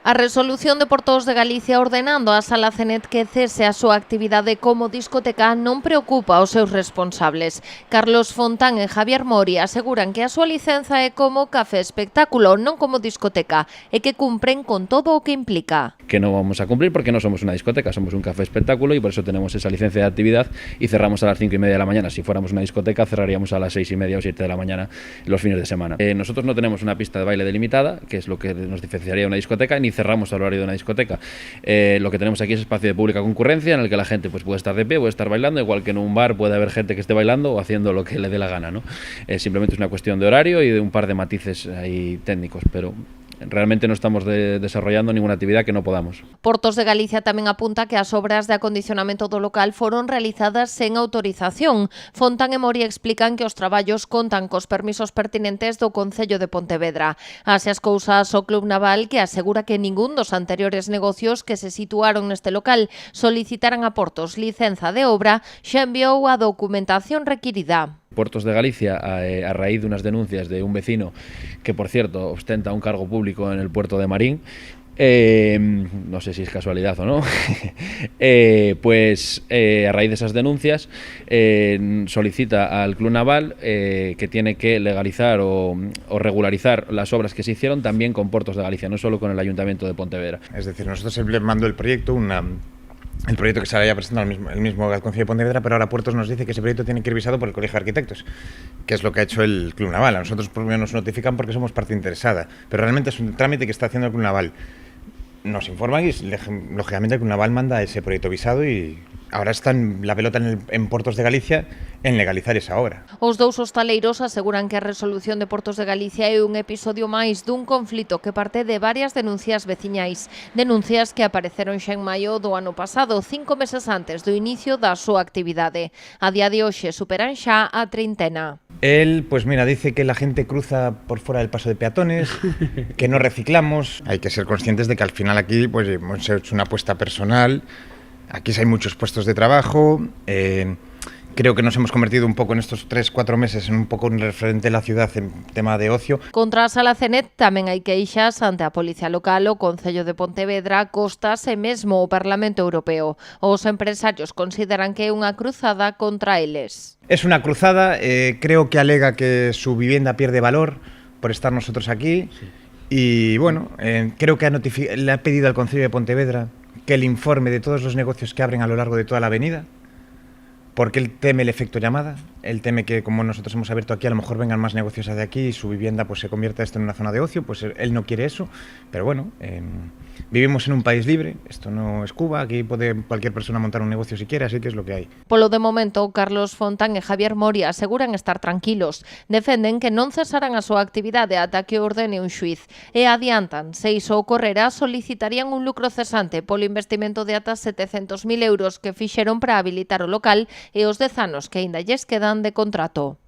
A resolución de Portos de Galicia ordenando a Sala Cenet que cese a súa actividade como discoteca non preocupa aos seus responsables. Carlos Fontán e Javier Mori aseguran que a súa licenza é como café espectáculo, non como discoteca, e que cumpren con todo o que implica. Que no vamos a cumplir porque no somos una discoteca, somos un café espectáculo y por eso tenemos esa licencia de actividad y cerramos a las 5:30 de la mañana. Si fuéramos una discoteca cerraríamos a las 6:30 o 7 de la mañana los fines de semana. Nosotros no tenemos una pista de baile delimitada, que es lo que nos diferenciaría de una discoteca, ni cerramos al horario de una discoteca. Lo que tenemos aquí es espacio de pública concurrencia en el que la gente pues, puede estar de pie, puede estar bailando, igual que en un bar puede haber gente que esté bailando o haciendo lo que le dé la gana, ¿no? Simplemente es una cuestión de horario y de un par de matices ahí técnicos, pero realmente no estamos desarrollando ninguna actividad que no podamos. Portos de Galicia tamén apunta que as obras de acondicionamento do local foron realizadas sen autorización. Fontán e Mori explican que os traballos contan cos permisos pertinentes do Concello de Pontevedra. Así as cousas, o Club Naval, que asegura que ningún dos anteriores negocios que se situaron neste local solicitaran a Portos licenza de obra, xa enviou a documentación requirida. Portos de Galicia, a raíz de unas denuncias de un vecino que, por cierto, ostenta un cargo público en el puerto de Marín, no sé si es casualidad o no, a raíz de esas denuncias solicita al Club Naval que tiene que legalizar o regularizar las obras que se hicieron también con Portos de Galicia, no solo con el Ayuntamiento de Pontevedra. Es decir, nosotros siempre mandó el proyecto, el proyecto que se había presentado el mismo Concello de Pontevedra, pero ahora Puertos nos dice que ese proyecto tiene que ir revisado por el Colegio de Arquitectos, que es lo que ha hecho el Club Naval. A nosotros por lo menos nos notifican porque somos parte interesada, pero realmente es un trámite que está haciendo el Club Naval. Nos informan y lógicamente el Club Naval manda ese proyecto visado y ahora está la pelota en Portos de Galicia en legalizar esa obra. Os dous hostaleiros aseguran que a resolución de Portos de Galicia é un episodio máis dun conflito que parte de varias denuncias veciñais. Denuncias que apareceron xa en maio do ano pasado, 5 meses antes do inicio da súa actividade. A día de hoxe superan xa a 30. Él, pues mira, dice que la gente cruza por fuera del paso de peatones, que no reciclamos. Hay que ser conscientes de que al final aquí pues hemos hecho una apuesta personal. Aquí hay muchos puestos de trabajo. Creo que nos hemos convertido un poco en estos 3-4 meses en un poco un referente de la ciudad en tema de ocio. Contra a Sala Cenet tamén hai queixas ante a Policía Local, o Concello de Pontevedra, Costas e mesmo o Parlamento Europeo. Os empresarios consideran que é unha cruzada contra eles. Es una cruzada, creo que alega que su vivienda pierde valor por estar nosotros aquí. Sí. Y bueno, creo que le ha pedido al Concello de Pontevedra que el informe de todos los negocios que abren a lo largo de toda la avenida, porque él teme el efecto llamada, él teme que como nosotros hemos abierto aquí a lo mejor vengan más negocios hacia aquí y su vivienda pues se convierta esto en una zona de ocio, pues él no quiere eso, pero bueno, vivimos en un país libre, esto no es Cuba, aquí puede cualquier persona montar un negocio si quiere, así que es lo que hay. Polo de momento, Carlos Fontán e Javier Mori aseguran estar tranquilos, defenden que non cesarán a súa actividade ata que ordene un xuiz e adiantan, se iso ocorrera, solicitarían un lucro cesante polo investimento de ata 700.000 euros que fixeron para habilitar o local e os 10 anos que aínda lles quedan de contrato.